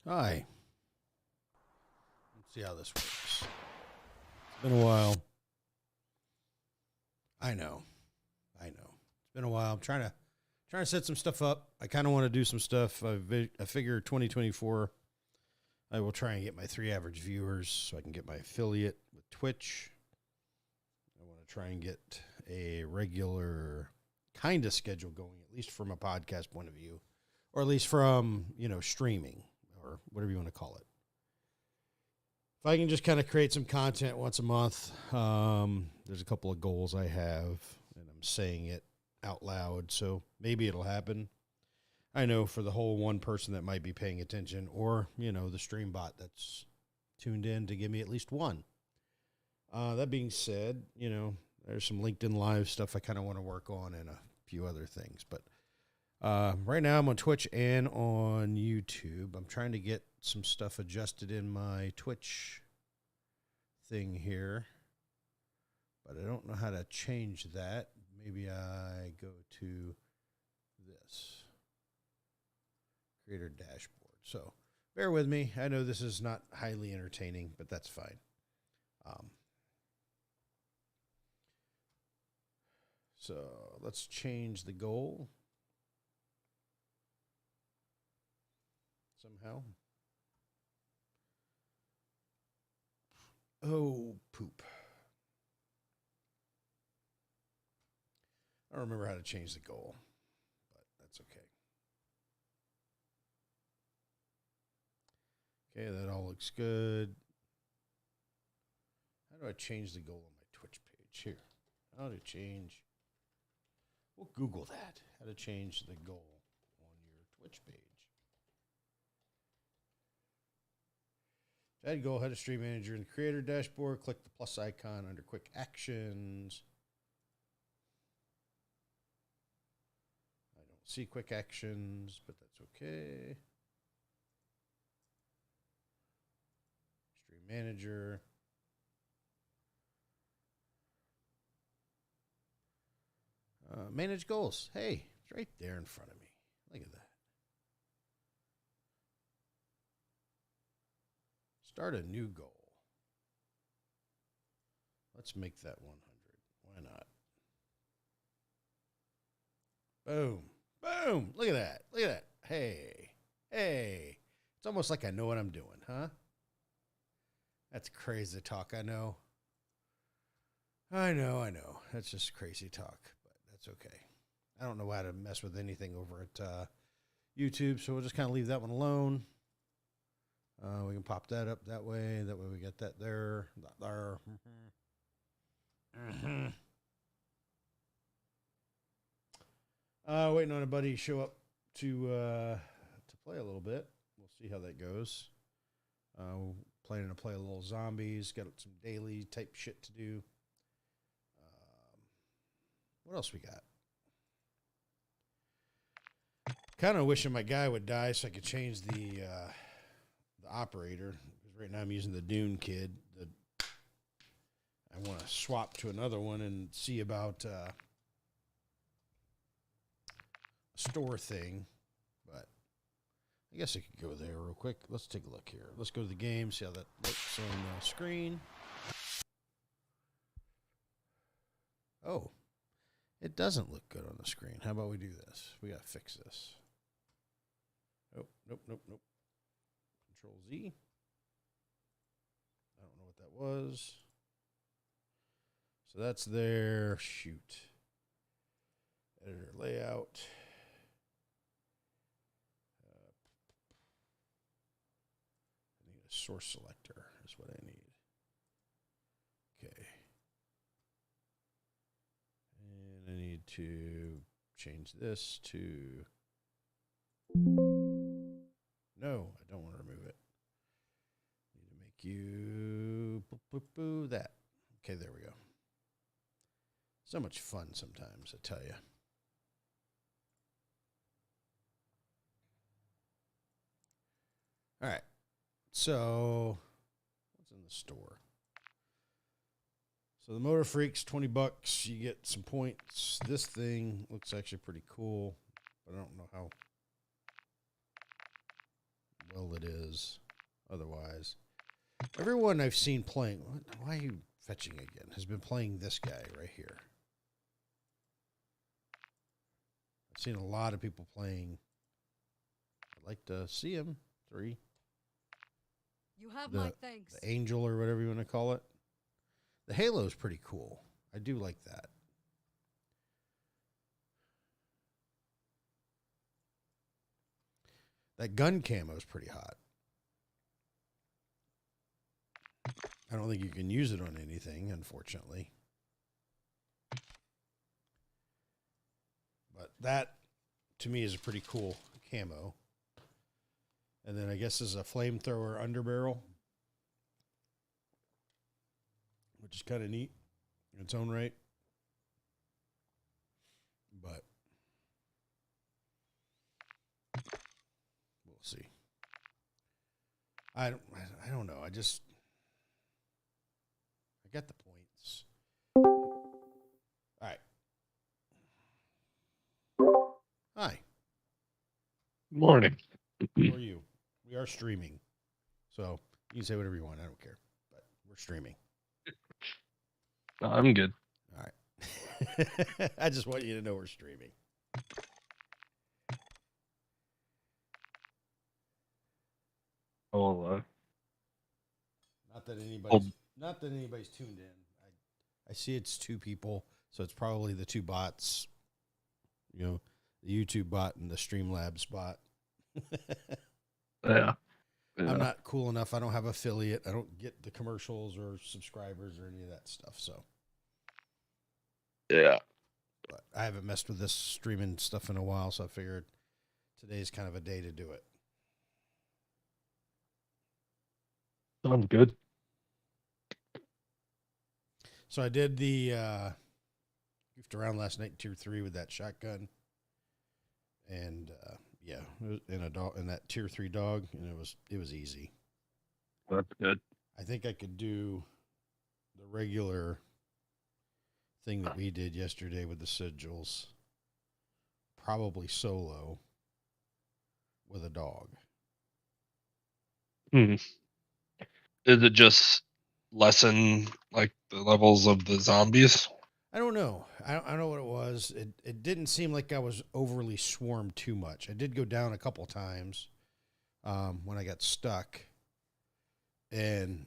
Hi. Let's see how this works. It's been a while. I know. It's been a while. I'm trying to set some stuff up. I kind of want to do some stuff. I figure 2024, I will try and get my 3 average viewers so I can get my affiliate with Twitch. I want to try and get a regular kind of schedule going, at least from a podcast point of view, or at least from, streaming or whatever you want to call it. If I can just kind of create some content once a month, there's a couple of goals I have, and I'm saying it out loud, so maybe it'll happen. I know for the whole one person that might be paying attention, or, the stream bot that's tuned in to give me at least one. That being said, there's some LinkedIn Live stuff I kind of want to work on and a few other things. But right now I'm on Twitch and on YouTube. I'm trying to get some stuff adjusted in my Twitch thing here, but I don't know how to change that. Maybe I go to this creator dashboard. So bear with me. I know this is not highly entertaining, but that's fine. So let's change the goal somehow. Oh, poop. I don't remember how to change the goal, but that's okay. Okay, that all looks good. How do I change the goal on my Twitch page? Here. How to change. We'll Google that. How to change the goal on your Twitch page. To add goal, head to Stream Manager in the Creator dashboard. Click the plus icon under Quick Actions. I don't see Quick Actions, but that's okay. Stream Manager. Manage goals. Hey, it's right there in front of me. Look at that. Start a new goal. Let's make that 100. Why not? Boom. Boom. Look at that. Look at that. Hey. It's almost like I know what I'm doing, huh? That's crazy talk, I know. I know. That's just crazy talk, but that's okay. I don't know how to mess with anything over at YouTube, so we'll just kind of leave that one alone. We can pop that up that way. That way we get that there. That there. Waiting on a buddy to show up to play a little bit. We'll see how that goes. Planning to play a little zombies. Got some daily type shit to do. What else we got? Kind of wishing my guy would die so I could change the operator. Because right now I'm using the Dune Kid. I want to swap to another one and see about a store thing. But I guess I could go there real quick. Let's take a look here. Let's go to the game, see how that looks on the screen. Oh, it doesn't look good on the screen. How about we do this? We got to fix this. Oh, nope. Control Z. I don't know what that was. So that's there. Shoot. Editor layout. I need a source selector is what I need. to change this to. No, I don't want to remove it. Need to make you that. Okay, there we go. So much fun sometimes, I tell you. All right. So, what's in the store? So the Motor Freaks, $20. You get some points. This thing looks actually pretty cool, but I don't know how well it is otherwise. Everyone I've seen playing, why are you fetching again, has been playing this guy right here. I've seen a lot of people playing. I'd like to see him. 3. You have my thanks. The Angel or whatever you want to call it. The Halo is pretty cool. I do like that. That gun camo is pretty hot. I don't think you can use it on anything, unfortunately. But that, to me, is a pretty cool camo. And then I guess this is a flamethrower underbarrel, which is kind of neat in its own right. But we'll see. I don't know. I got the points. All right. Hi. Morning. How are you? We are streaming. So you can say whatever you want. I don't care. But we're streaming. I'm good. All right. I just want you to know we're streaming. I'll, Not that anybody's tuned in. I see it's 2 people, so it's probably the 2 bots. You know, the YouTube bot and the Streamlabs bot. yeah. I'm not cool enough. I don't have affiliate. I don't get the commercials or subscribers or any of that stuff. So, yeah. but I haven't messed with this streaming stuff in a while, so I figured today's kind of a day to do it. Sounds good. So I did the goofed around last night in Tier 3 with that shotgun, and yeah, in that Tier 3 dog, and it was easy. That's good. I think I could do the regular thing that we did yesterday with the sigils, probably solo with a dog. Is it just lessen like the levels of the zombies? I don't know. I don't know what it was. It didn't seem like I was overly swarmed too much. I did go down a couple times when I got stuck. And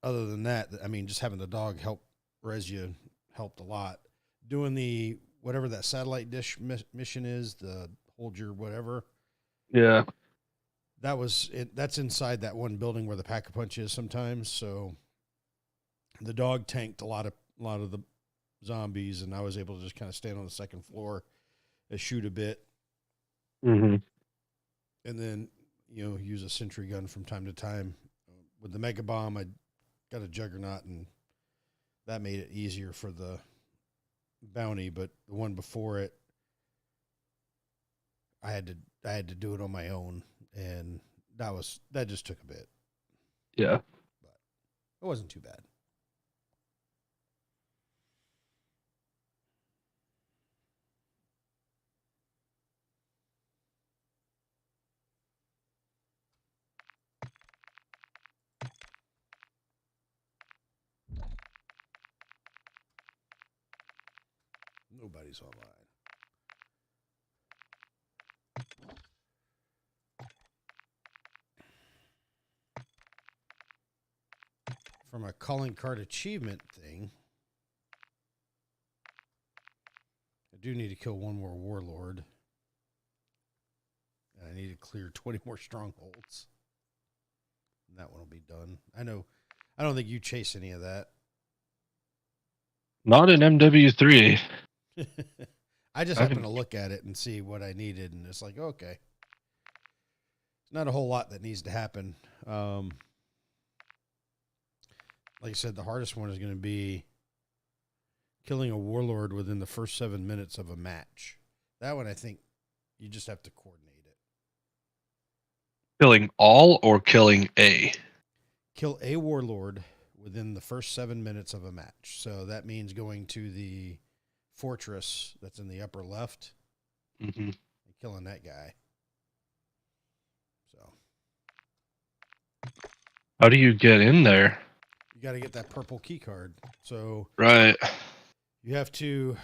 other than that, I mean, just having the dog help res you helped a lot. Doing the, whatever that satellite dish mission is, the hold your whatever. Yeah. That's inside that one building where the Pack-a-Punch is sometimes. So the dog tanked a lot of the zombies, and I was able to just kind of stand on the second floor and shoot a bit. Mm-hmm. And then, use a sentry gun from time to time. With the Mega Bomb, I got a Juggernaut, and that made it easier for the bounty. But the one before it, I had to do it on my own, and that just took a bit. Yeah. But it wasn't too bad. Nobody's online. From a calling card achievement thing, I do need to kill one more warlord. And I need to clear 20 more strongholds. And that one will be done. I don't think you chase any of that. Not in MW3. I just I happened haven't- to look at it and see what I needed, and it's like, okay, not a whole lot that needs to happen. Like I said, the hardest one is going to be killing a warlord within the first 7 minutes of a match. That one, I think, you just have to coordinate it. Killing all or killing a? Kill a warlord within the first 7 minutes of a match. So that means going to the fortress that's in the upper left Mm-hmm. and killing that guy. So How do you get in there? you got to get that purple key card. So Right. you have to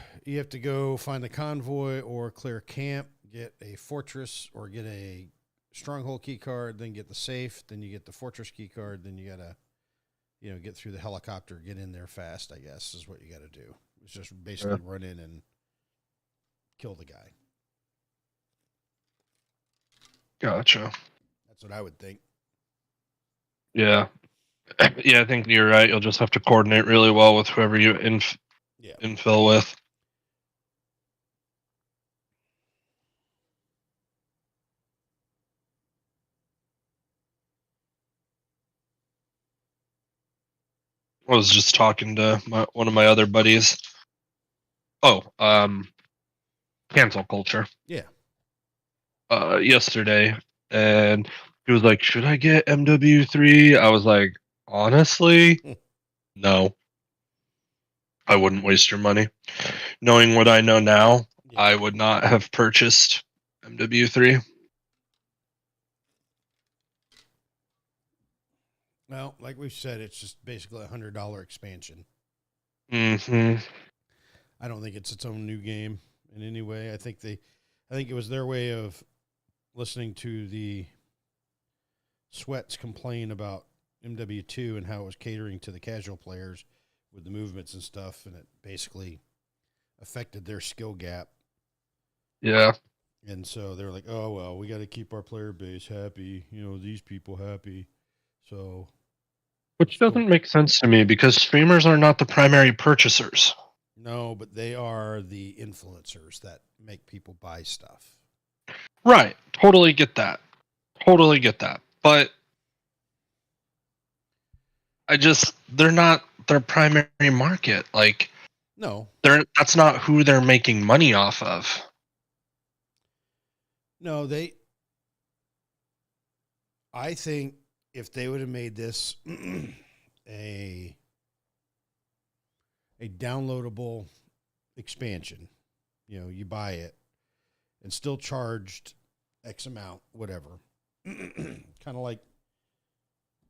go find a convoy or clear camp, get a fortress or get a stronghold key card, then get the safe, then you get the fortress key card, then you got to get through the helicopter, get in there fast, I guess is what you got to do. It's just basically run in and kill the guy. Gotcha. That's what I would think. Yeah. Yeah, I think you're right. You'll just have to coordinate really well with whoever you infill with. I was just talking to one of my other buddies. Oh, cancel culture. Yeah. Yesterday, and he was like, "Should I get MW3?" I was like, "Honestly, no. I wouldn't waste your money. Knowing what I know now, Yeah. I would not have purchased MW3." Well, like we've said, it's just basically $100 expansion. Mm-hmm. I don't think it's its own new game in any way. I think it was their way of listening to the Sweats complain about MW2 and how it was catering to the casual players with the movements and stuff, and it basically affected their skill gap. Yeah. And so they're like, "Oh well, we got to keep our player base happy. These people happy." So, Which doesn't make sense to me because streamers are not the primary purchasers. no, but they are the influencers that make people buy stuff. Right. Totally get that. But they're not their primary market. Like, No, that's not who they're making money off of. no, I think if they would have made this a downloadable expansion, you buy it and still charged X amount, whatever, kind of like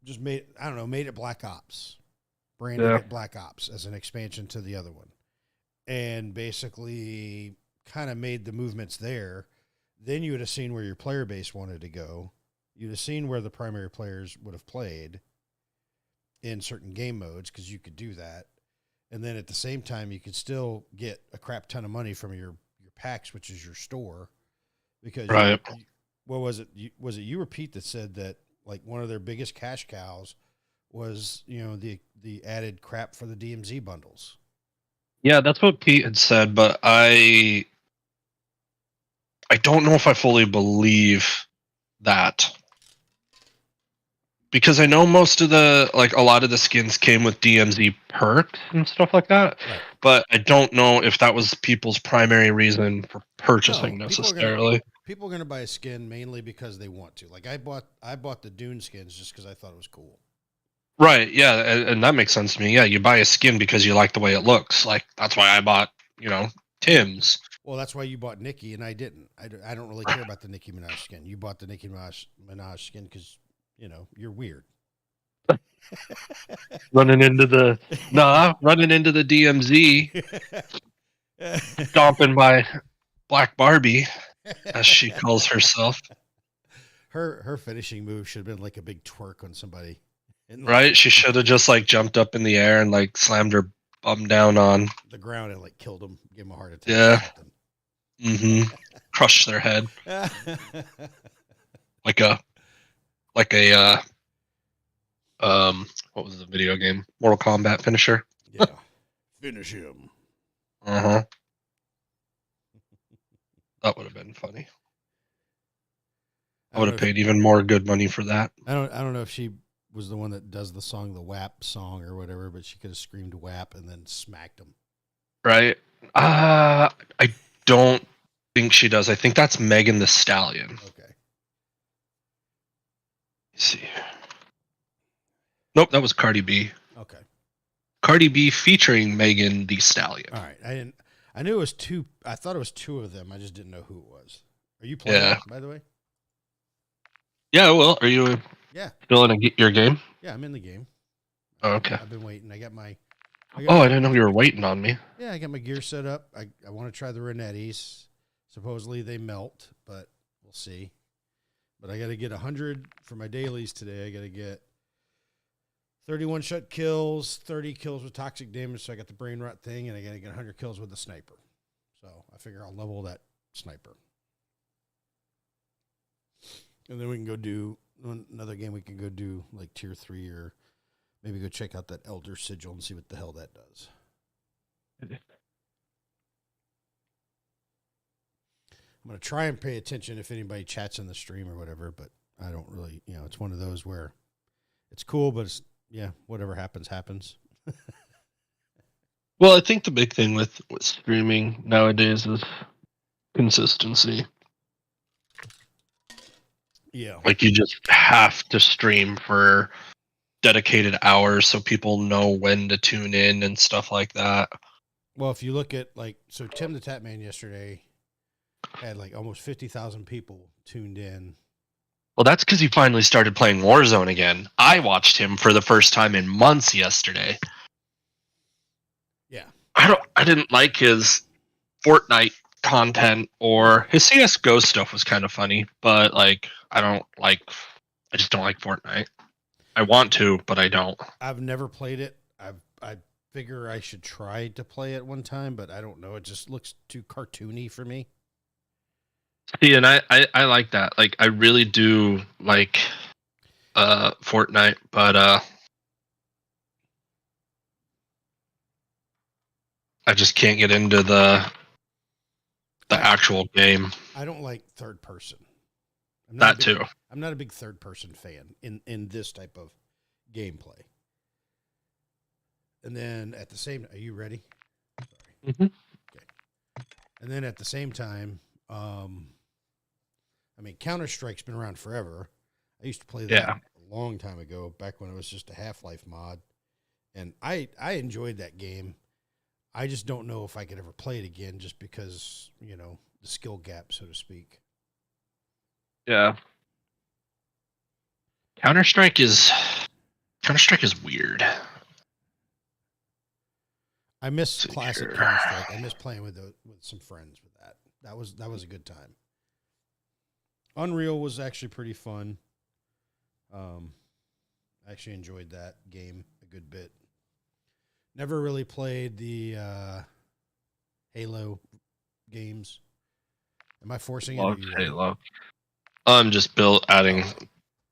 just made it Black Ops, branded it Black Ops as an expansion to the other one, and basically kind of made the movements there. Then you would have seen where your player base wanted to go. You'd have seen where the primary players would have played in certain game modes because you could do that. And then at the same time, you could still get a crap ton of money from your packs, which is your store. Because, Right. What was it? Was it you or Pete that said that like one of their biggest cash cows was, the added crap for the DMZ bundles? Yeah, that's what Pete had said, but I don't know if I fully believe that. Because I know most of a lot of the skins came with DMZ perks and stuff like that. Right. But I don't know if that was people's primary reason for purchasing necessarily. People are going to buy a skin mainly because they want to. Like I bought the Dune skins just because I thought it was cool. Right, yeah, and that makes sense to me. Yeah, you buy a skin because you like the way it looks. Like, that's why I bought, Tim's. Well, that's why you bought Nicki and I didn't. I don't really care about the Nicki Minaj skin. You bought the Nicki Minaj skin because, you're weird. running into the DMZ, stomping my Black Barbie, as she calls herself. Her finishing move should have been like a big twerk on somebody. Right? She should have just jumped up in the air and slammed her bum down on the ground and killed him, gave him a heart attack. Yeah. Or something. Mm-hmm. Crush their head. like a what was the video game? Mortal Kombat finisher. Yeah. Finish him. Uh-huh. That would have been funny. I I would don't have know. paid even more good money for that. I don't know if she was the one that does the song, the WAP song or whatever, but she could have screamed WAP and then smacked him. Right? I don't think she does. I think that's Megan the Stallion. Okay. Let's see. Nope, that was Cardi B. Okay. Cardi B featuring Megan the Stallion. All right. I knew it was two. I thought it was two of them. I just didn't know who it was. Are you playing, Yeah. by the way? Yeah, well, are you Yeah. still in your game? Yeah, I'm in the game. Oh, okay. I've been waiting. I got my Oh, I didn't know you were waiting on me. Yeah, I got my gear set up. I want to try the Renettis. Supposedly they melt, but we'll see. But I got to get 100 for my dailies today. I got to get 31 shot kills, 30 kills with toxic damage. So I got the brain rot thing, and I got to get 100 kills with the sniper. So I figure I'll level that sniper. And then we can go do another game. We can go do like tier 3 or maybe go check out that Elder Sigil and see what the hell that does. I'm going to try and pay attention if anybody chats in the stream or whatever, but I don't really, it's one of those where it's cool, but it's, whatever happens, happens. Well, I think the big thing with streaming nowadays is consistency. Yeah. Like you just have to stream for dedicated hours so people know when to tune in and stuff like that. Well, if you look at so Tim the Tatman yesterday had almost 50,000 people tuned in. Well, that's because he finally started playing Warzone again. I watched him for the first time in months yesterday. Yeah. I didn't like his Fortnite content, or his CS:GO stuff was kind of funny, but I just don't like Fortnite. I want to, but I don't. I've never played it. I figure I should try to play it one time, but I don't know. It just looks too cartoony for me. See, and I like that. I really do like Fortnite, but I just can't get into the actual game. I don't like third person. That too. I'm not a big third person fan in this type of gameplay. And then at the same, are you ready? Sorry. Mm-hmm. Okay. And then at the same time, Counter-Strike's been around forever. I used to play that a long time ago, back when it was just a Half-Life mod. And I enjoyed that game. I just don't know if I could ever play it again just because, the skill gap, so to speak. Yeah. Counter-Strike is weird. I miss classic Counter-Strike. I miss playing with some friends with that. That was a good time. Unreal was actually pretty fun. I actually enjoyed that game a good bit. Never really played the Halo games. Am I forcing it? Halo. I'm just adding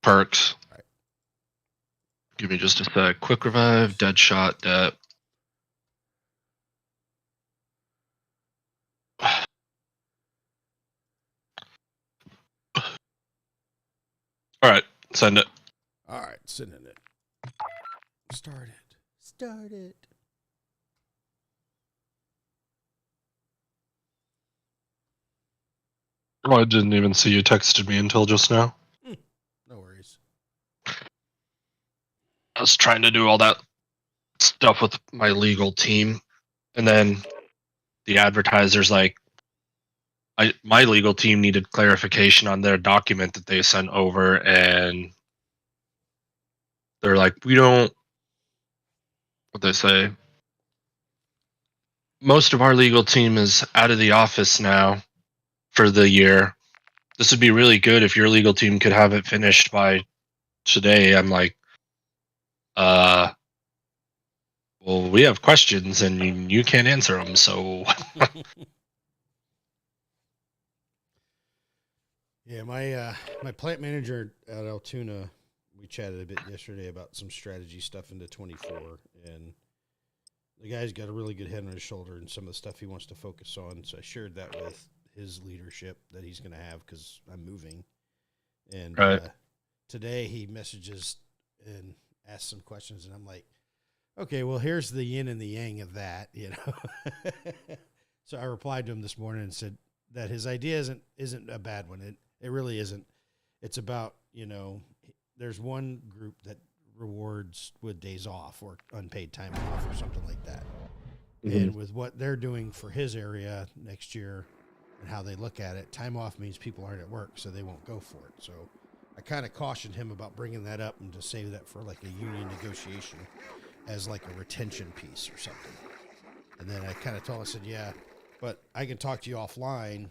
perks. All right. Give me just a sec. Quick revive, dead shot, dead. All right, send it. All right, sending it. Start it. Oh, I didn't even see you texted me until just now. No worries. I was trying to do all that stuff with my legal team, and then the advertiser's like, my legal team needed clarification on their document that they sent over, and they're like, we don't, what they say, most of our legal team is out of the office now for the year. This would be really good if your legal team could have it finished by today. I'm like, well, we have questions and you can't answer them, so. Yeah, my plant manager at Altoona, we chatted a bit yesterday about some strategy stuff into 24, and the guy's got a really good head on his shoulder and some of the stuff he wants to focus on. So I shared that with his leadership that he's going to have because I'm moving. And Right. Today he messages and asks some questions, and I'm like, okay, well, here's the yin and the yang of that, you know. So I replied to him this morning and said that his idea isn't a bad one. It really isn't. It's about, you know, there's one group that rewards with days off or unpaid time off or something like that. Mm-hmm. And with what they're doing for his area next year and how they look at it, time off means people aren't at work, so they won't go for it. So I kind of cautioned him about bringing that up and to save that for like a union negotiation as like a retention piece or something. And then I kind of told him, I said, yeah, but I can talk to you offline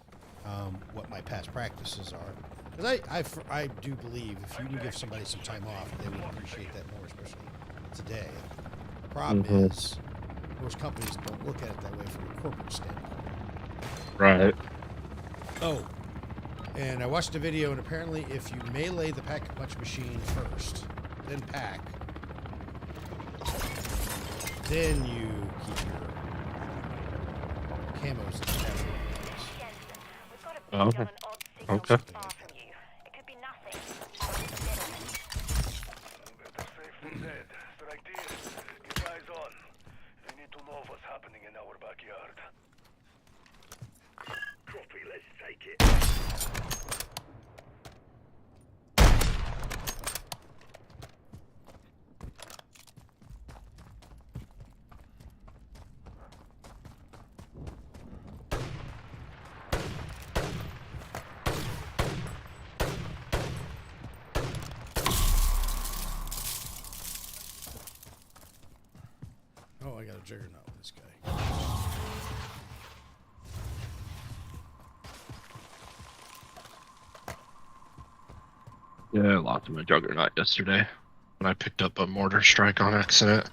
what my past practices are. Because I do believe if you can give somebody some time off, they will appreciate that more, especially today. The problem is most companies don't look at it that way from a corporate standpoint. Right. Oh, and I watched a video, and apparently if you melee the pack-a-punch machine first, then pack, then you keep your camos in the category. Oh, okay. Okay. It could be nothing. Better safe than dead. Strike deal. Get eyes on. We need to know what's happening in our backyard. Copy, let's take it. Oh, I got a juggernaut with this guy. Yeah, I lost my Juggernaut yesterday when I picked up a Mortar Strike on accident.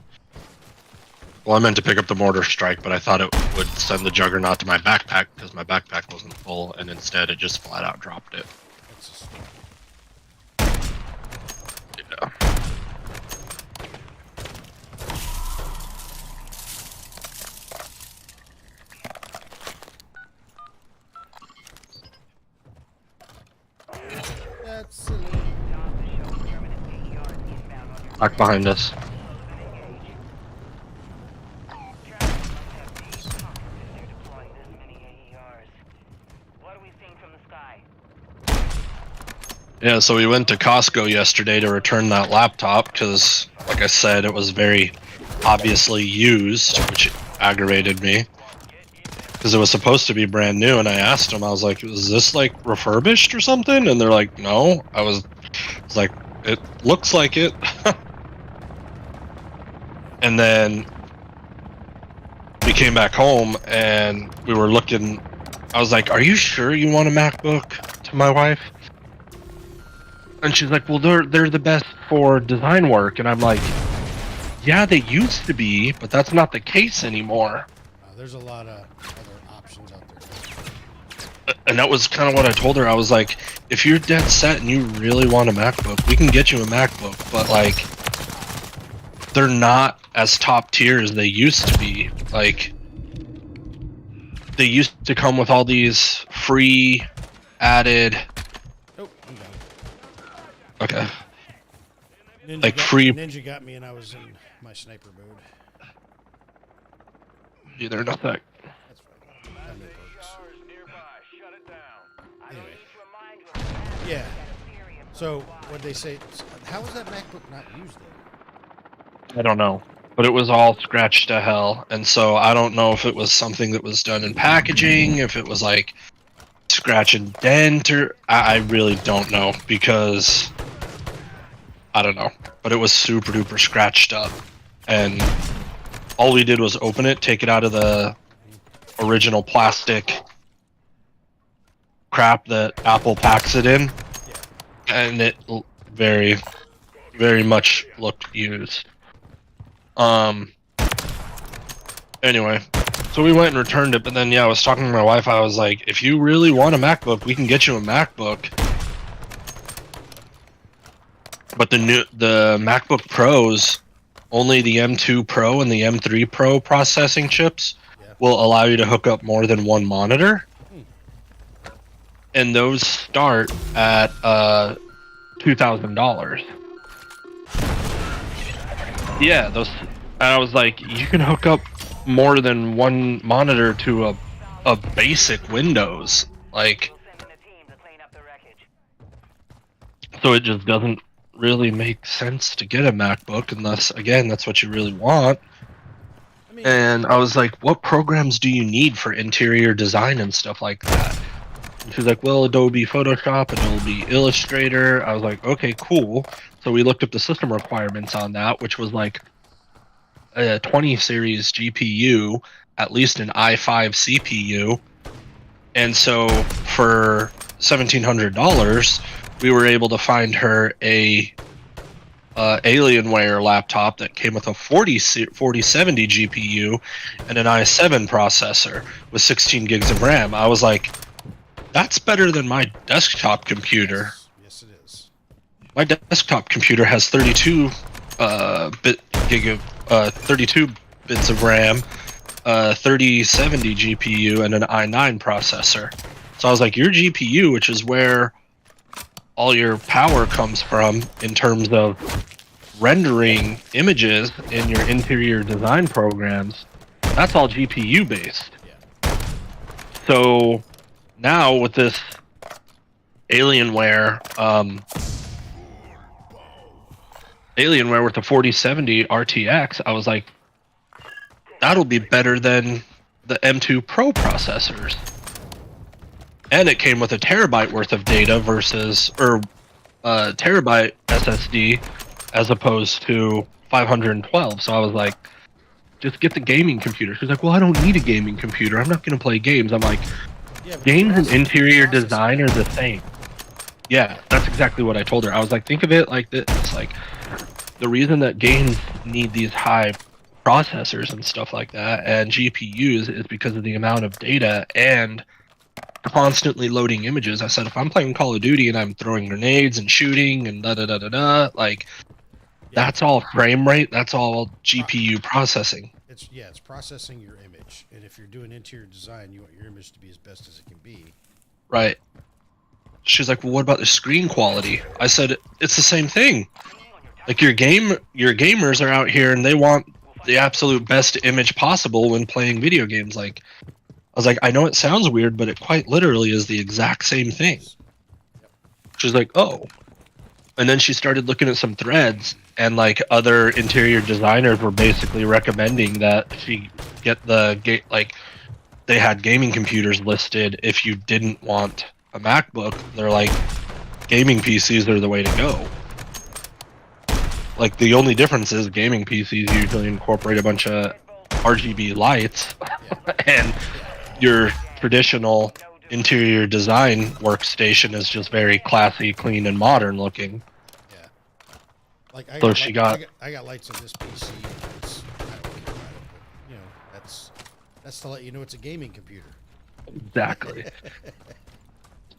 Well, I meant to pick up the Mortar Strike, but I thought it would send the Juggernaut to my backpack because my backpack wasn't full, and instead it just flat out dropped it. That's just, Yeah. that's silly. Back behind us. Yeah, so we went to Costco yesterday to return that laptop because, like I said, it was very obviously used, which aggravated me. Because it was supposed to be brand new, and I asked them, I was like, is this like refurbished or something? And they're like, no. I was like, it looks like it. And then we came back home and we were looking. I was like, are you sure you want a MacBook? To my wife. And she's like, well, they're the best for design work. And I'm like, yeah, they used to be, but that's not the case anymore. There's a lot of other options out there. And that was kind of what I told her. I was like, if you're dead set and you really want a MacBook, we can get you a MacBook, but like, they're not as top tier as they used to be. Like, they used to come with all these free added. Oh, I'm down. Okay. Ninja Like got, free- Ninja got me, and I was in my sniper mode. Either in a sec. That's fine. Time to perks. Shut it down. Anyway. Yeah. So what they say? How was that MacBook not used then? I don't know. But it was all scratched to hell. And so I don't know if it was something that was done in packaging, if it was like scratch and dent, or I really don't know because I don't know. But it was super duper scratched up. And all we did was open it, take it out of the original plastic crap that Apple packs it in. And it very, very much looked used. Anyway, so we went and returned it, but then yeah, I was talking to my wife. I was like, if you really want a MacBook, we can get you a MacBook. But the MacBook Pros, only the M2 Pro and the M3 Pro processing chips will allow you to hook up more than one monitor. and those start at $2,000. Yeah, those. And I was like, you can hook up more than one monitor to a basic Windows, like. We'll send in a team to clean up the wreckage. So it just doesn't really make sense to get a MacBook unless, again, that's what you really want. I mean, And I was like, what programs do you need for interior design and stuff like that? And she's like, well, Adobe Photoshop, Adobe Illustrator. I was like, okay, cool. So we looked up the system requirements on that, which was like a 20 series GPU, at least an i5 CPU. And so for $1,700, we were able to find her a Alienware laptop that came with a 4070 GPU and an i7 processor with 16 gigs of RAM. I was like, that's better than my desktop computer. yes, it is. My desktop computer has 32 bits of RAM, 3070 GPU, and an i9 processor. So I was like, your GPU, which is where all your power comes from in terms of rendering images in your interior design programs, that's all GPU based. So now with this Alienware with the 4070 RTX, I was like, that'll be better than the M2 Pro processors. And it came with a terabyte worth of data versus, or terabyte SSD as opposed to 512. So I was like, just get the gaming computer. She's like, well, I don't need a gaming computer. I'm not going to play games. I'm like, Yeah, but games and processor- interior processor- design are the same. Yeah, that's exactly what I told her. I was like, think of it like this. It's like, the reason that games need these high processors and stuff like that and GPUs is because of the amount of data and constantly loading images. I said, if I'm playing Call of Duty and I'm throwing grenades and shooting and da-da-da-da-da, like, that's all frame rate, that's all GPU processing. It's processing your image, and if you're doing interior design, you want your image to be as best as it can be. Right. She's like, well, what about the screen quality? I said, it's the same thing. Like, your gamers are out here and they want the absolute best image possible when playing video games. Like, I was like, I know it sounds weird, but it quite literally is the exact same thing. She's like, oh. And then she started looking at some threads, and like other interior designers were basically recommending that she get like, they had gaming computers listed if you didn't want a MacBook. They're like, gaming PCs are the way to go. Like, the only difference is gaming PCs usually incorporate a bunch of RGB lights, and your traditional interior design workstation is just very classy, clean, and modern looking. Yeah. Like I So got, she li- got- I got lights on this PC. I don't care about it, but, you know, that's to let you know it's a gaming computer. Exactly.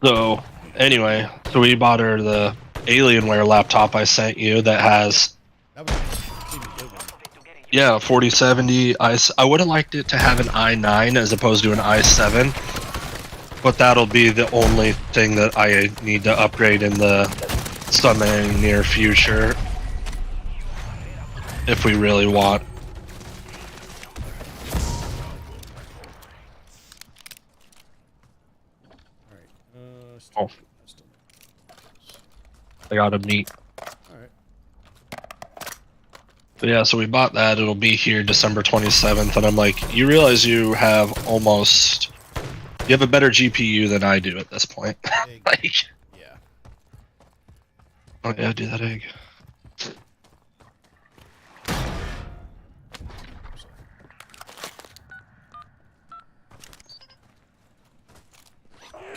So, anyway, so we bought her the Alienware laptop I sent you that has, That was a good one. yeah, 4070. I would have liked it to have an i9 as opposed to an i7, but that'll be the only thing that I need to upgrade in the semi near future if we really want. All right. Oh. Still, I got a neat. all right. But yeah, so we bought that. It'll be here December 27th, and I'm like, you realize you have you have a better GPU than I do at this point. Egg. Like, Yeah. oh yeah, do that egg.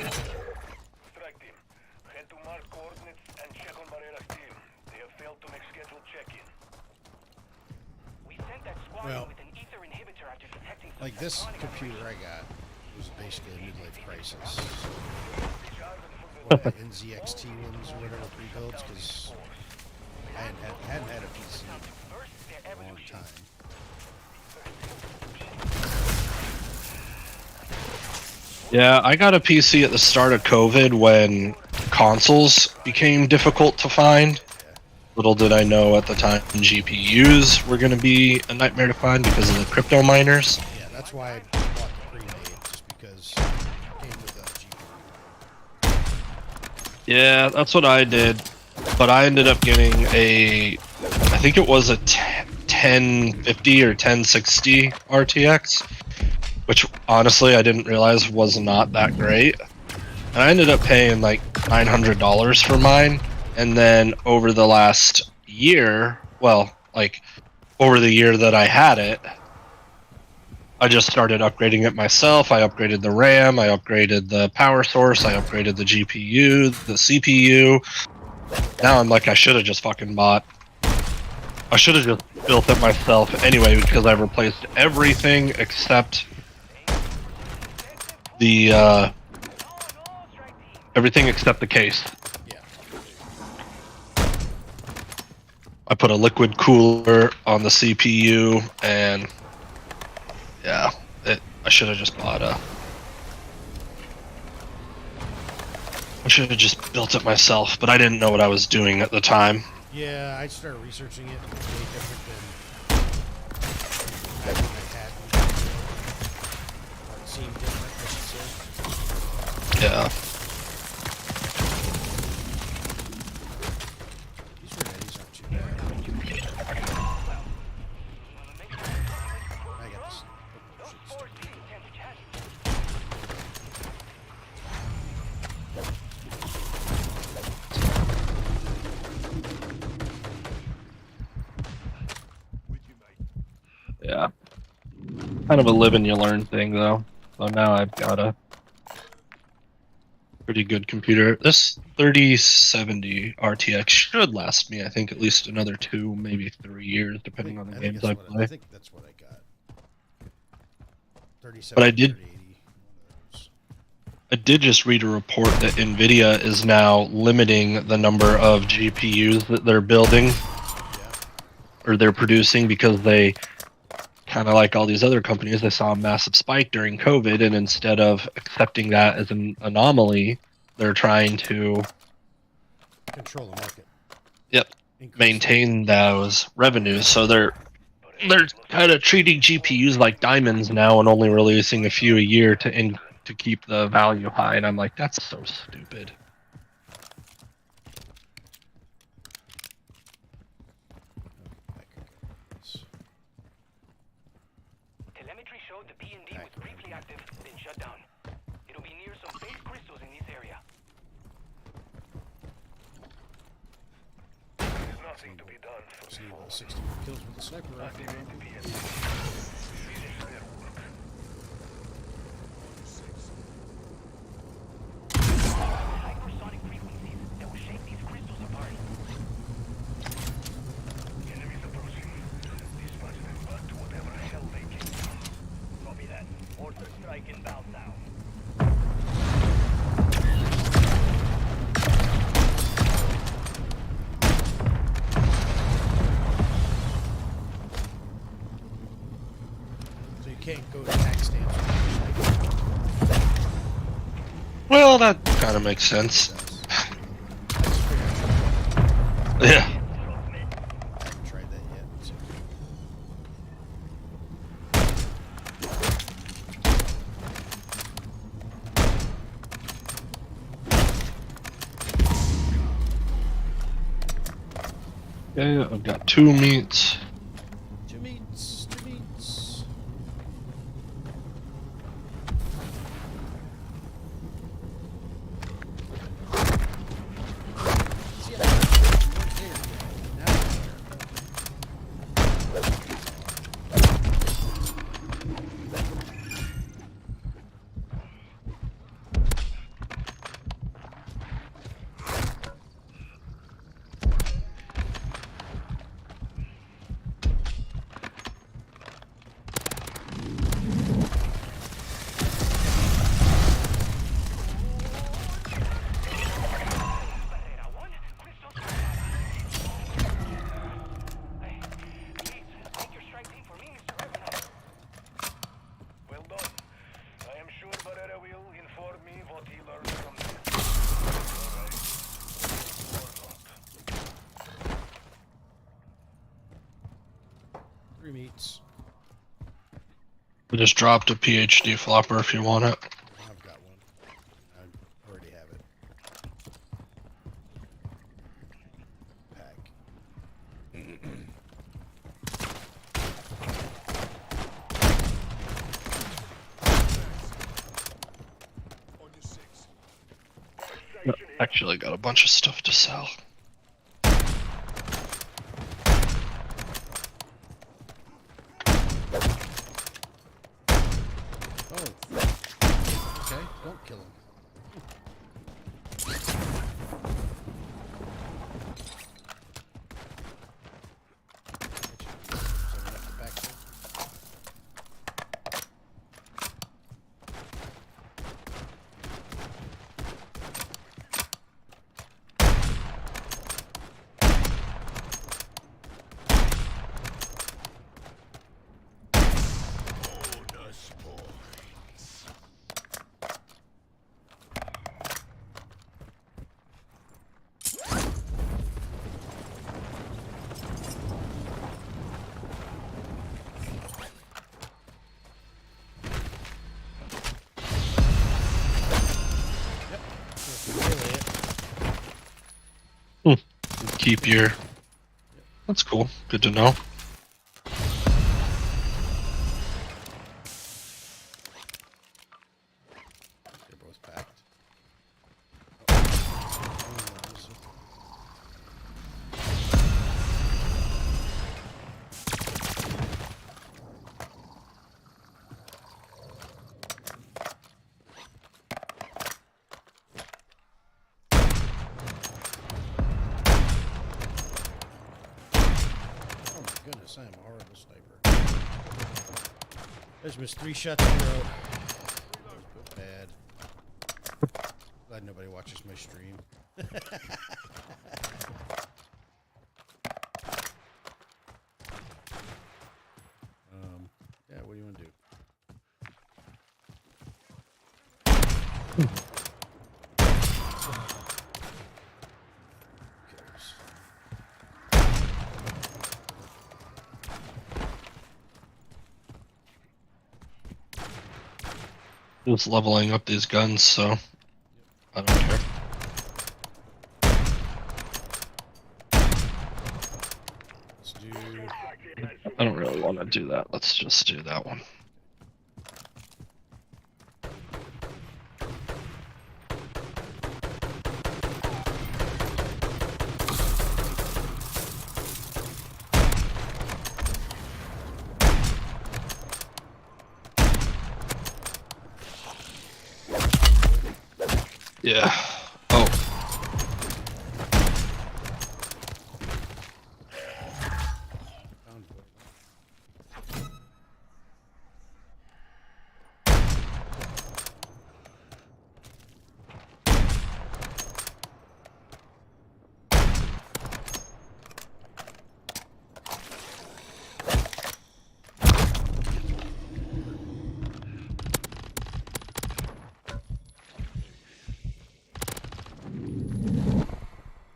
Strike team, head to marked coordinates and check on Barrera's team. They have failed to make scheduled check-in. We sent that squad Well, with an ether inhibitor after detecting some Like this psychotic computer I got was basically a midlife crisis. Charge them for One of the NZXT ones or whatever pre-builds, because I hadn't had a PC in a long time. Yeah, I got a PC at the start of COVID when consoles became difficult to find. Little did I know at the time GPUs were going to be a nightmare to find because of the crypto miners. Yeah, that's why I bought the pre-made, just because it came with a GPU. Yeah, that's what I did. But I ended up getting I think it was a 1050 or 1060 RTX, which honestly I didn't realize was not that great. And I ended up paying like $900 for mine. And then over the last year, well, like over the year that I had it, I just started upgrading it myself. I upgraded the RAM, I upgraded the power source, I upgraded the GPU, the CPU. Now I'm like, I should have just fucking bought. I should have just built it myself anyway, because I've replaced everything except the everything except the case. Yeah. I put a liquid cooler on the CPU, and yeah, I should have just bought a. I should have just built it myself, but I didn't know what I was doing at the time. Yeah, I started researching it. It's way different than back when I had one. Or it seemed different, I should say. Yeah. These Renettes aren't too bad. I got this. Oh, shit, stupid. Yeah. Kind of a live and you learn thing, though. So now I've got a pretty good computer. This 3070 RTX should last me, I think, at least another 2, maybe 3 years, depending on the games I I play. think that's what I got. 37, But I did- 3080, one of those. I did just read a report that NVIDIA is now limiting the number of GPUs that they're building Yeah. or they're producing because they, kind of like all these other companies, they saw a massive spike during COVID, and instead of accepting that as an anomaly, they're trying to Control the market. Yep. Increase maintain those revenues. So they're kind of treating GPUs like diamonds now and only releasing a few a year to keep the value high. And I'm like, that's so stupid. Telemetry showed the P&D was briefly active, then shut down. It'll be near some base crystals in this area. There's nothing to be done for See this about fall. 60 kills with the sniper rifle. Activate the PND. Finish their work. Hypersonic frequencies that will shake these crystals apart. Enemies approaching. Dispatch them back to whatever hell they came from. Copy that. Order strike inbound now. So you can't go to tax stamps. Well, that kind of makes sense. Yeah. I haven't tried that yet. So. Okay, I've got 2 meats. Two meats, two meats. See, I weren't there yet. Now I'm there. Neats. I just dropped a PhD flopper if you want it. I've got one. I already have it. Pack. Actually, got a bunch of stuff to sell. Oh. Okay, don't kill him. Keep your. That's cool. Good to know. They're both packed. Oh my goodness, I am a horrible sniper. There's missed 3 shots in a row. Bad. Glad nobody watches my stream. Yeah, what do you want to do? Killers. Just leveling up these guns, so I don't care. Let's do. I don't really want to do that. Let's just do that one. Yeah. Oh. Found one.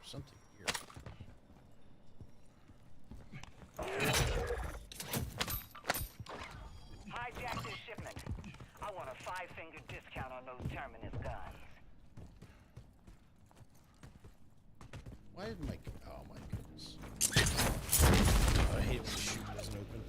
Something here. Hijack this shipment. I want a 5-finger discount on those Terminus guns. Why did my. Oh my goodness. Oh, I hate when the chute doesn't open.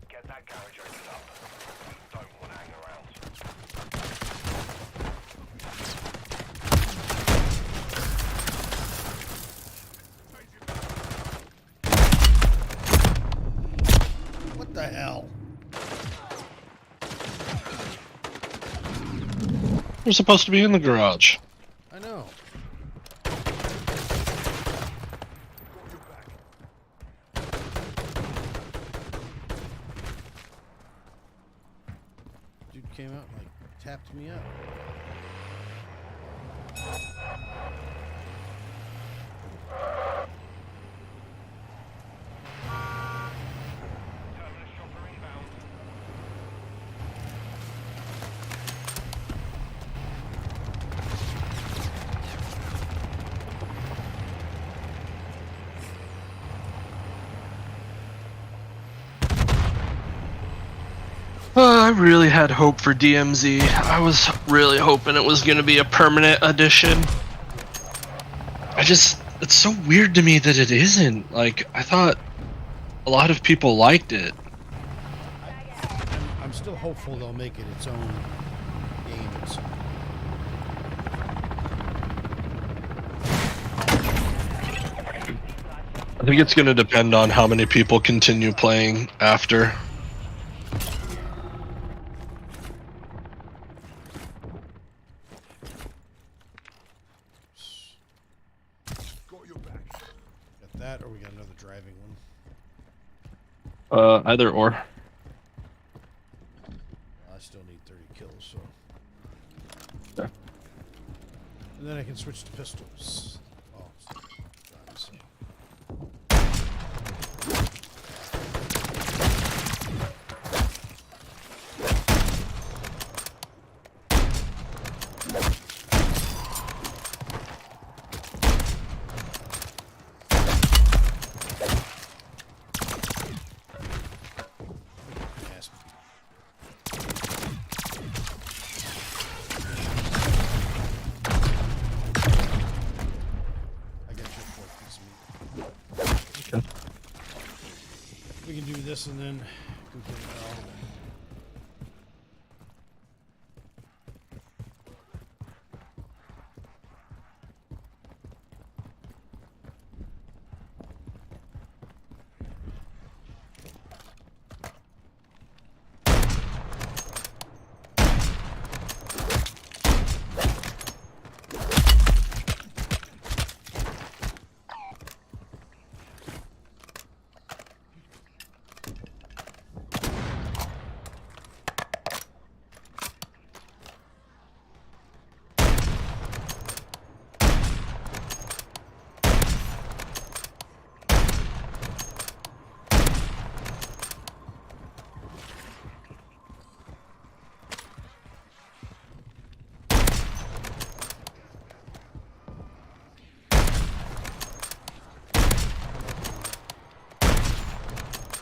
Get that garage opened up. Don't want to hang around. What the hell? We're supposed to be in the garage. I know. Dude came out and like tapped me up. I really had hope for DMZ. I was really hoping it was going to be a permanent addition. It's so weird to me that it isn't. Like, I thought a lot of people liked it. I'm still hopeful they'll make it its own game. I think it's going to depend on how many people continue playing after. Got that, or we got another driving one? Either or. I still need 30 kills, so. Okay. And then I can switch to pistols. Oh, guns. Yes. I got your fourth piece of meat. Okay. We can do this and then go get it all.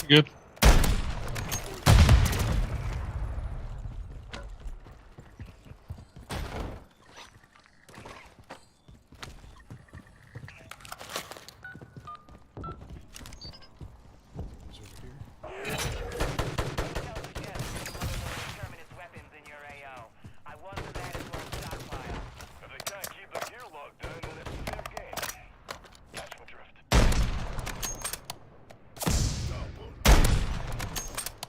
Good. It's over here. Terminus weapons in your AO. I want them added to our stockpile. If they can't keep the gear locked down, then it's fair game. Catch my drift.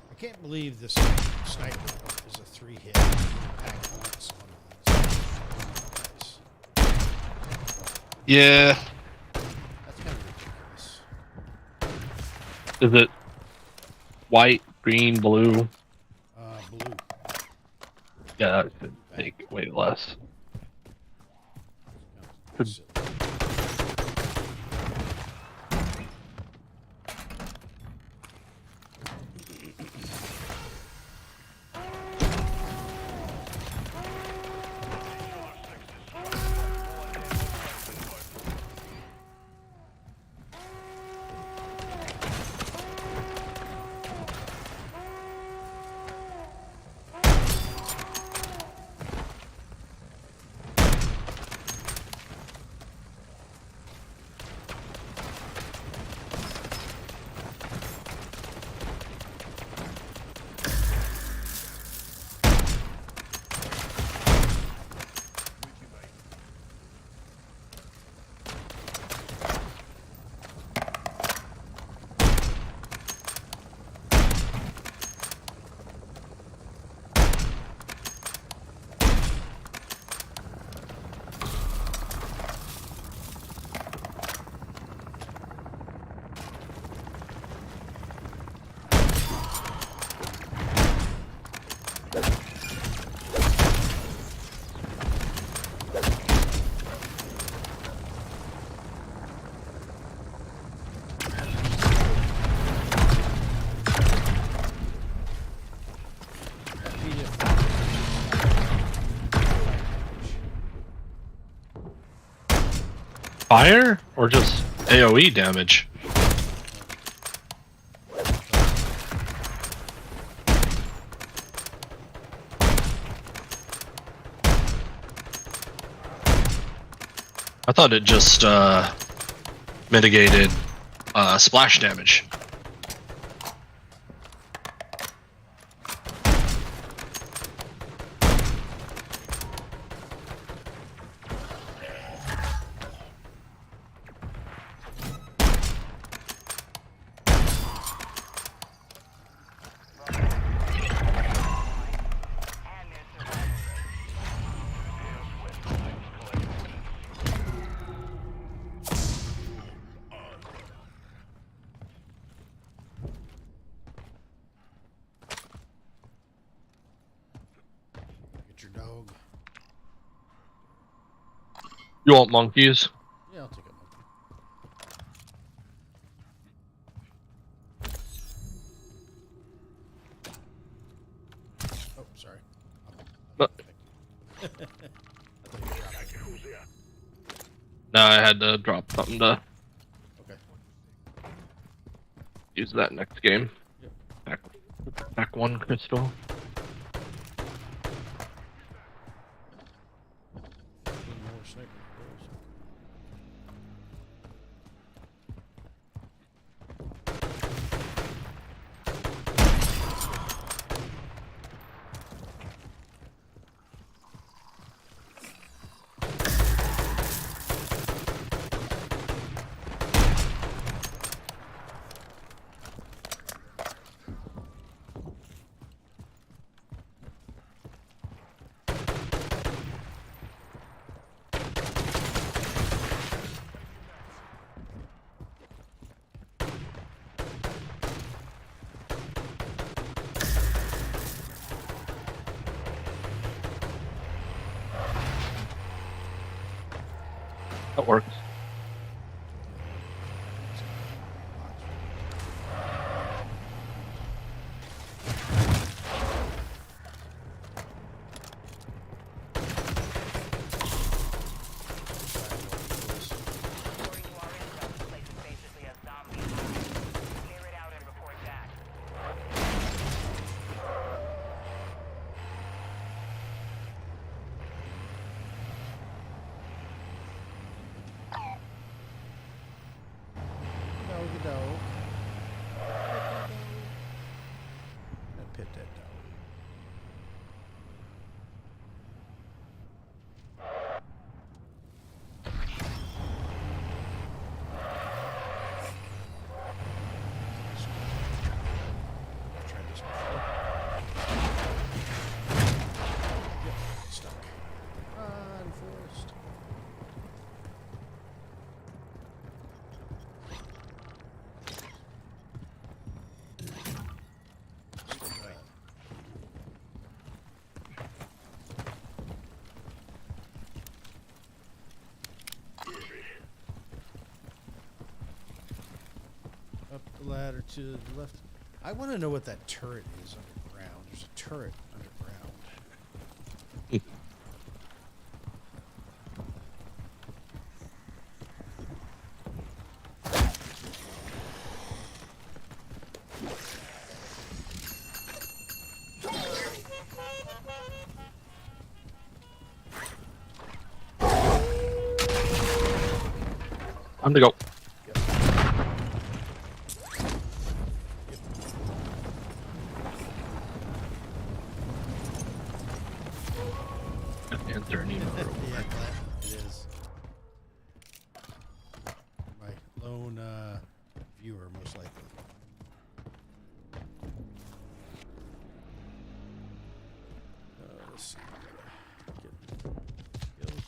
I can't believe this sniper is a 3-hit. Pack once on these. Yeah. That's kind of ridiculous. Is it white, green, blue? Blue. Yeah, that could take way less. Could- Silly. Fire or just AoE damage? I thought it just mitigated splash damage. Get your dog. You want monkeys? Yeah, I'll take a monkey. Oh, sorry. But- No, I had to drop something to Okay. use that next game. Yep. Back one crystal. One more sniper kills. That works. Doggy dog. Pet that dog. Tried this before. Yep, stuck. Run, Forrest. Up the ladder to the left. I want to know what that turret is underground. There's a turret underground. Time to go. Answer needed. Yeah, it is. My lone viewer, most likely. Let's see. Get skills.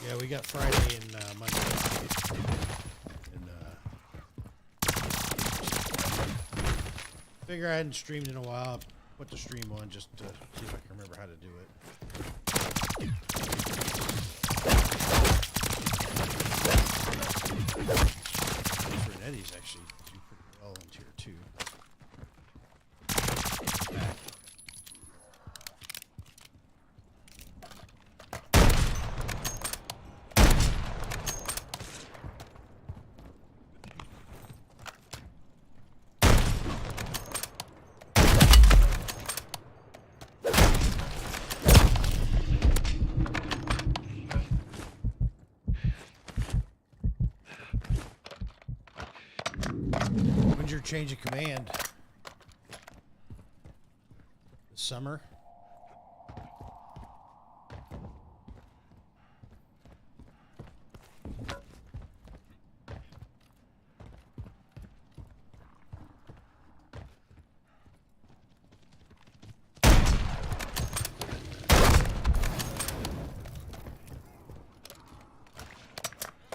Yeah, we got Friday and Monday. And figure I hadn't streamed in a while. Put the stream on just to see if I can remember how to do it. Fernetti's actually do pretty well in tier 2. Back. major change of command this summer.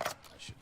I should.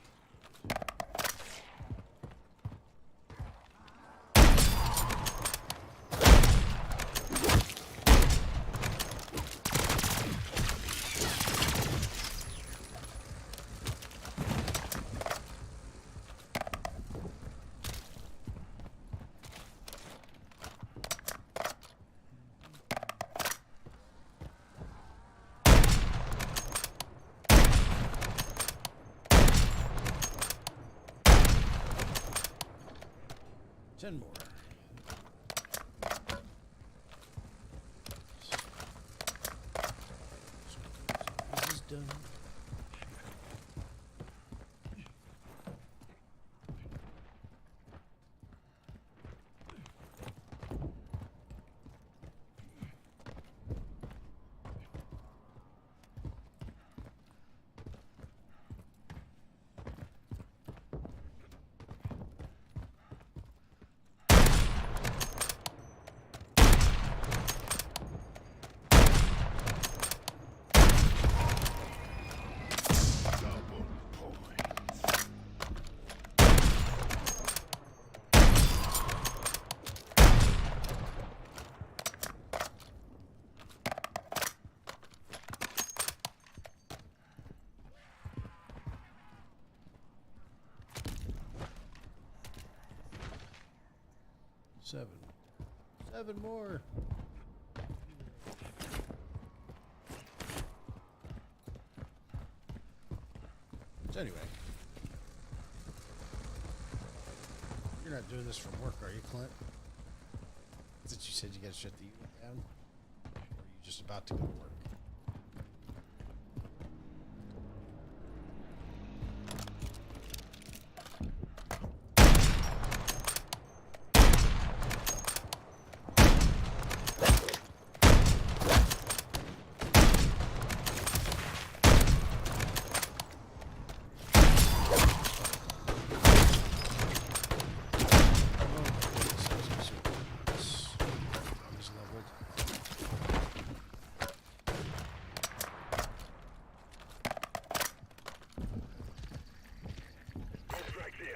10 more. This is done. Seven more. So anyway, you're not doing this from work, are you, Clint? That you said you got to shut the unit down, or are you just about to go to work?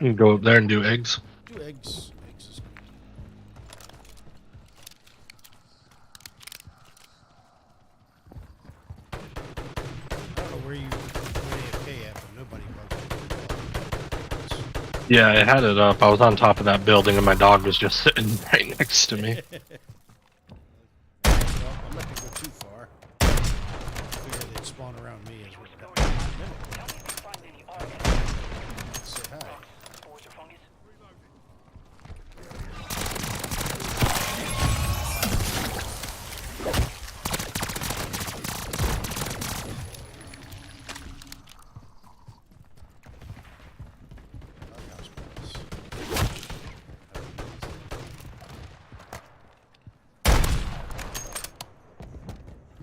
You can go up there and do eggs. Do eggs. Eggs is good. I don't know where you AFK at, but nobody bugged me. Yeah, I had it up. I was on top of that building and my dog was just sitting right next to me. Well, I'm not gonna go too far. I figure they'd spawn around me as well. Tell me if you find any RS Say hi. spores or fungus.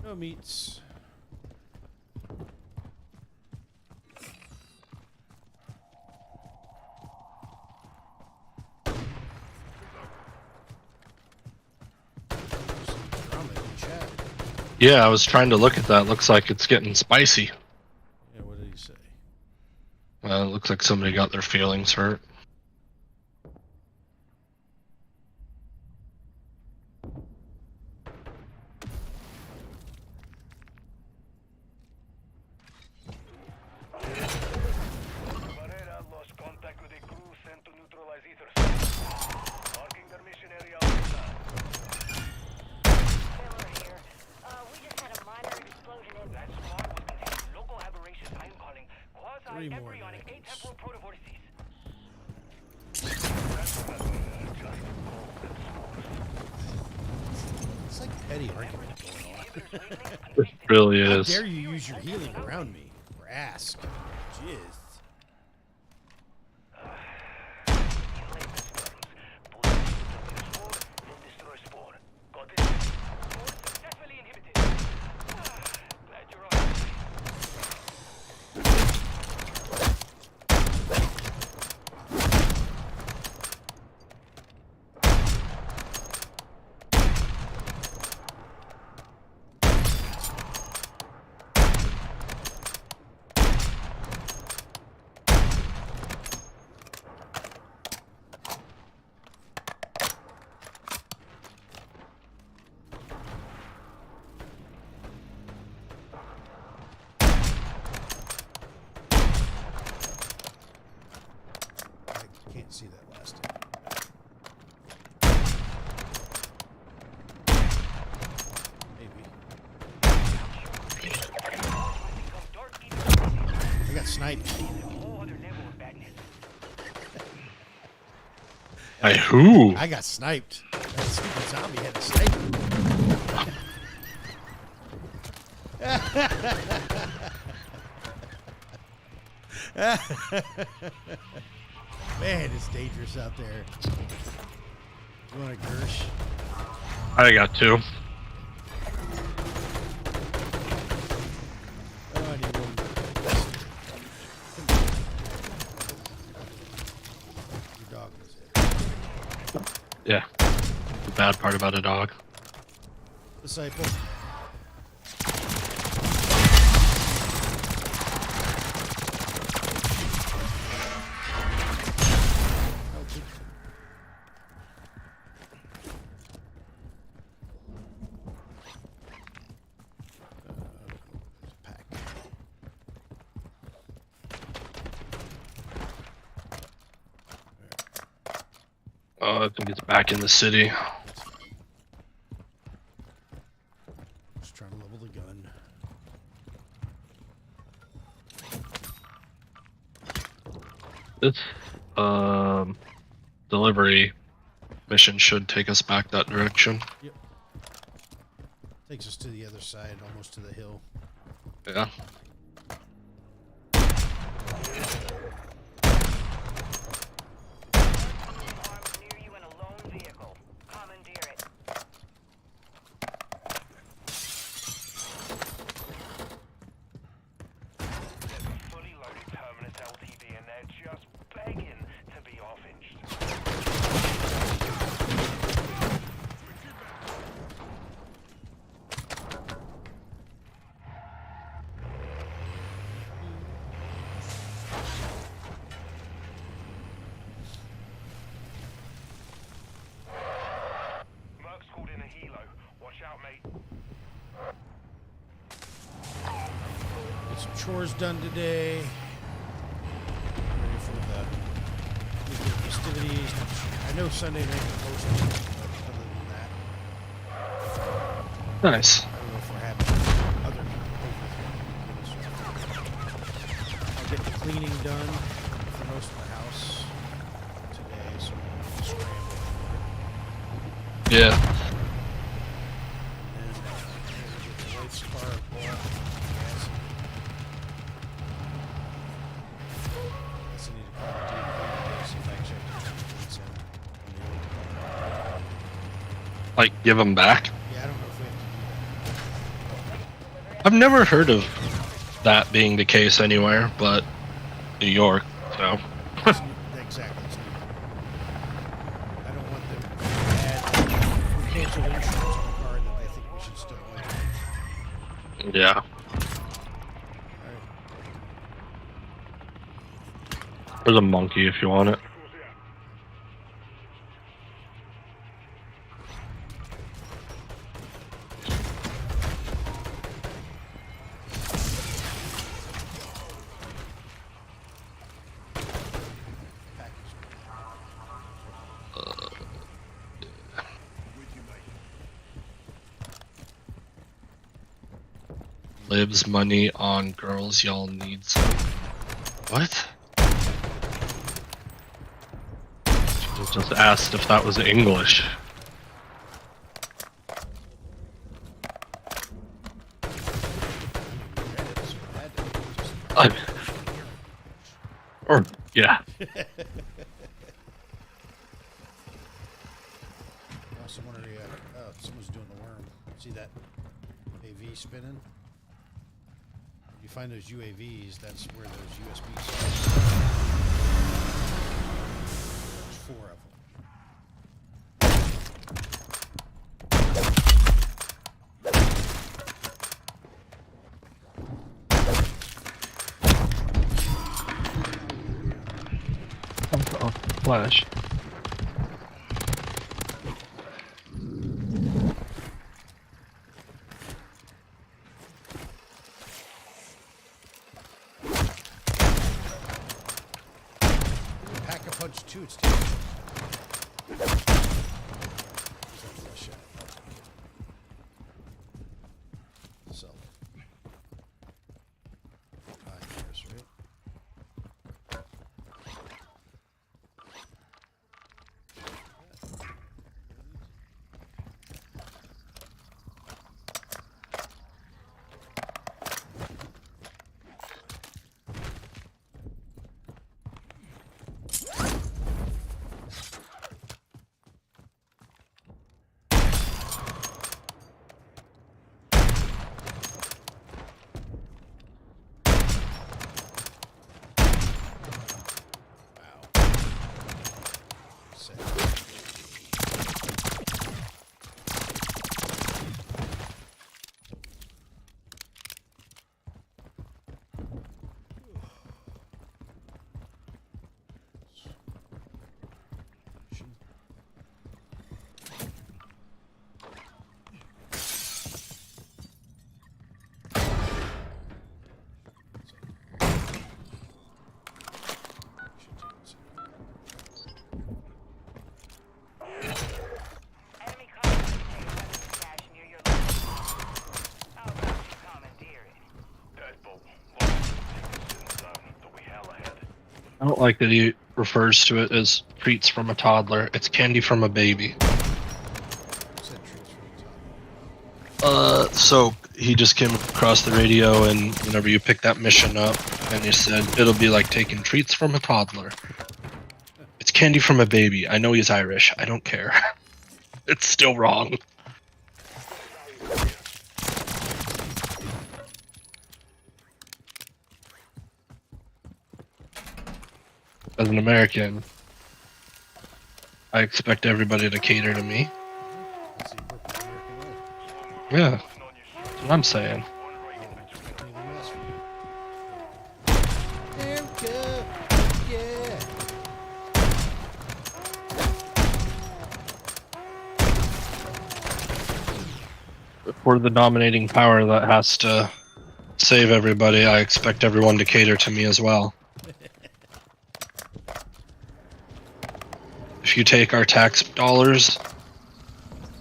No meats. Drama in chat. Yeah, I was trying to look at that. Looks like it's getting spicy. Yeah, what did he say? It looks like somebody got their feelings hurt. Barrera lost contact with a crew sent to neutralize ether source. Marking their mission area on the map. Miller here. We just had a minor explosion in... That squad was containing local aberrations I am calling 3 more quasi-embryonic negatives. atemporal protovortices. It's like a petty argument going on. It really How is. dare you use your healing around me? Or ask. Jizz. can't see that last time. Maybe. I got sniped. By who? I got sniped. That stupid zombie had to snipe me. Man, it's dangerous out there. You want a Gersh? I got two. Oh, I need one. Your dog was it. Yeah. The bad part about a dog. Disciple. Pack. Oh, I think it's back in the city. That's fine. Just trying to level the gun. This delivery mission should take us back that direction. Yep. Takes us to the other side, almost to the hill. Yeah. Armed near you in a lone vehicle. Commandeer it. There's a fully loaded Terminus LTV and they're just begging to be off-inched. Merc's called in a helo. Watch out, mate. Get some chores done today. Ready for the weekend festivities. I know Sunday night is posted, but other than that, Nice. I don't know if we're having other I'll get the cleaning done for most of the house today, so I'm scrambling. Yeah. And then get the wife's car bought. Gas. Guess I need to call the DMV today, see if I actually have to turn the plates in on the old car. Like, give them back. Yeah, I don't know if we have to do that. I've never heard of that being the case anywhere but New York, so. It's new- exactly. It's new. I don't want them to add cancel insurance on a car that they think we should still own. Yeah. Alright. There's a monkey if you want it. Package. Lives money on girls, y'all need some. What? She just asked if that was English. I mean, we read it, so it had to be just- Or, yeah. Oh, someone's doing the worm. See that AV spinning? If you find those UAVs, that's where those USBs are. There's 4 of them. Oh, flash. Pack a punch too. It's too. Sell it. Years, right? Enemy contact cache near your location. How about you commandeer it? Deadbolt. Lost. Till we hell ahead. I don't like that he refers to it as treats from a toddler. It's candy from a baby. Said treats from the top. So he just came across the radio, and whenever you pick that mission up, and he said it'll be like taking treats from a toddler. It's candy from a baby. I know he's Irish. I don't care. It's still wrong. As an American, I expect everybody to cater to me. That's the appropriate American way. Yeah, that's what I'm saying. Anything else for you? America, yeah. For the dominating power that has to save everybody, I expect everyone to cater to me as well. If you take our tax dollars,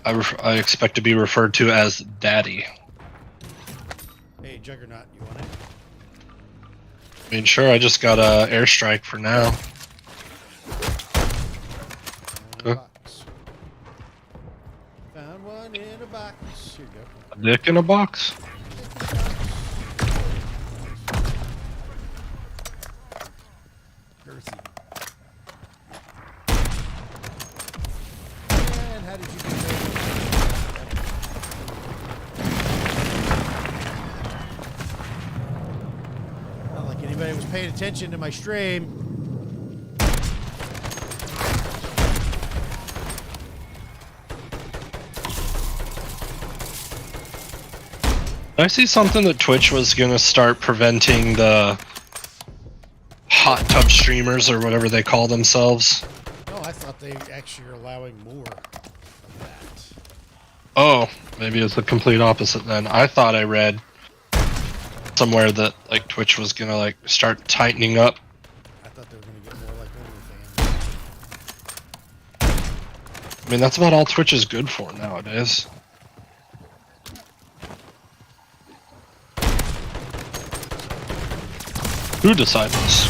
I expect to be referred to as Daddy. Hey, Juggernaut, you want it? I mean, sure, I just got a airstrike for now. Found one in a Huh? box. Found one in a box. Here you go. A dick in a box? Girthy. And how did you do that? Not like anybody was paying attention to my stream. I see something that Twitch was gonna start preventing the hot tub streamers or whatever they call themselves. No, I thought they actually are allowing more of that. Oh, maybe it's the complete opposite then. I thought I read somewhere that like Twitch was gonna like start tightening up. I thought they were going to get more like OnlyFans. I mean, that's about all Twitch is good for nowadays. Who decided this?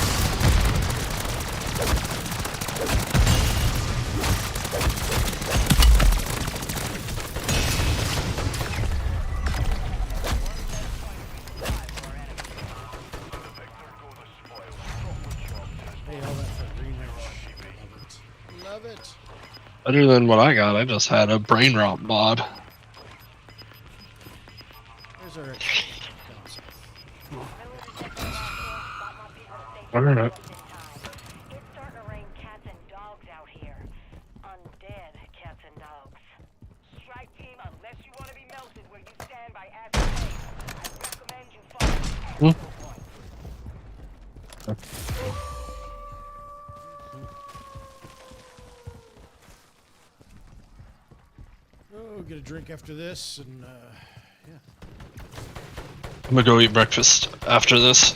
Hey, all that for green wrench. Love it. Better than what I got. I just had a brain rot mod. There's our I don't know. It's starting to rain cats and dogs out here. Undead cats and dogs. Strike team, unless you want to be melted where you stand by Aspen, I recommend you follow the point. Oh, get a drink after this, and yeah. I'm gonna go eat breakfast after this.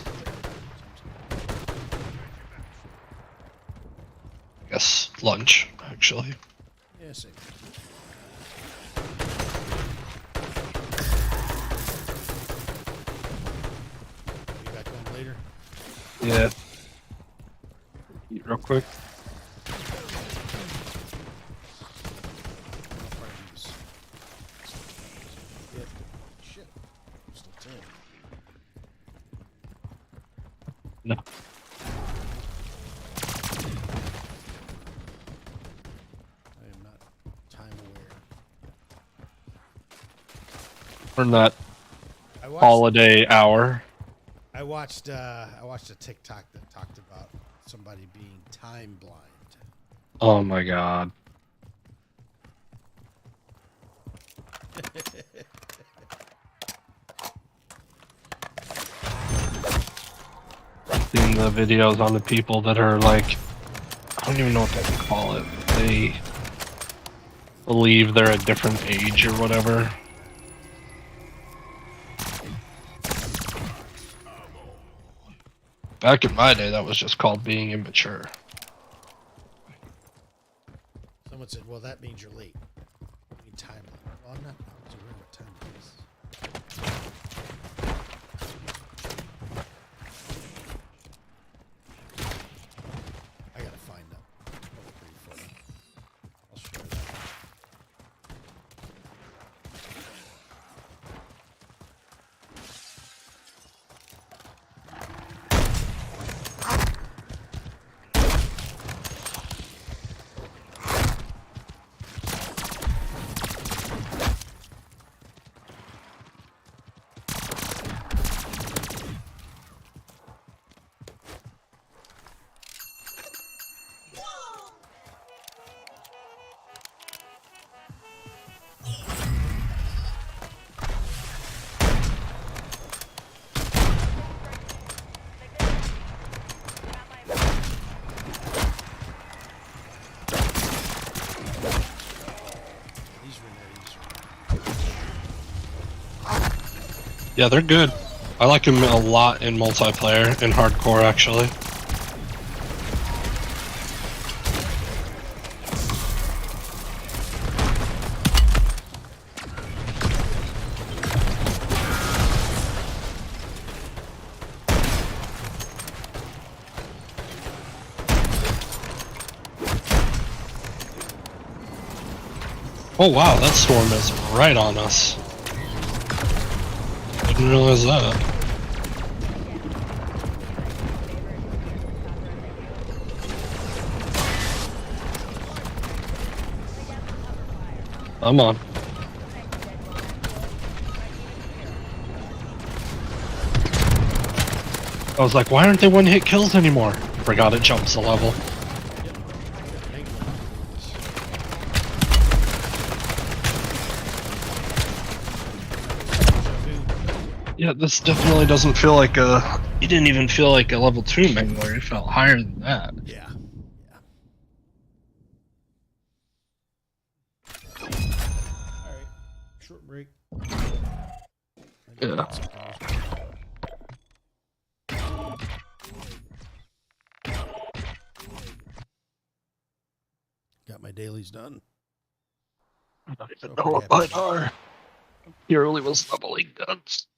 guess lunch, actually. Yeah, same. Be back on later. Yeah. Eat real quick. How far are these? Yeah. Shit. Still 10. No. I am not time aware. We're in that I watched holiday hour. I watched a TikTok that talked about somebody being time blind. Oh my god. Seeing the videos on the people that are like, I don't even know what they call it. They believe they're a different age or whatever. Back in my day, that was just called being immature. Someone said, "Well, that means you're late." I mean, time. Well, I'm not aware what time it is. I gotta find that. That's pretty funny. I'll share that. These were near easier. Yeah, they're good. I like them a lot in multiplayer, in hardcore actually. Oh wow, that storm is right on us. Didn't realize that. I'm on. I was like, why aren't they one-hit kills anymore? Forgot it jumps a level. Yeah, this definitely doesn't feel like a... It didn't even feel like a level 2 Mangler, it felt higher than that. Yeah. All right. Short break. Yeah. Got my dailies done. I don't even know what mine are. Purely was leveling guns.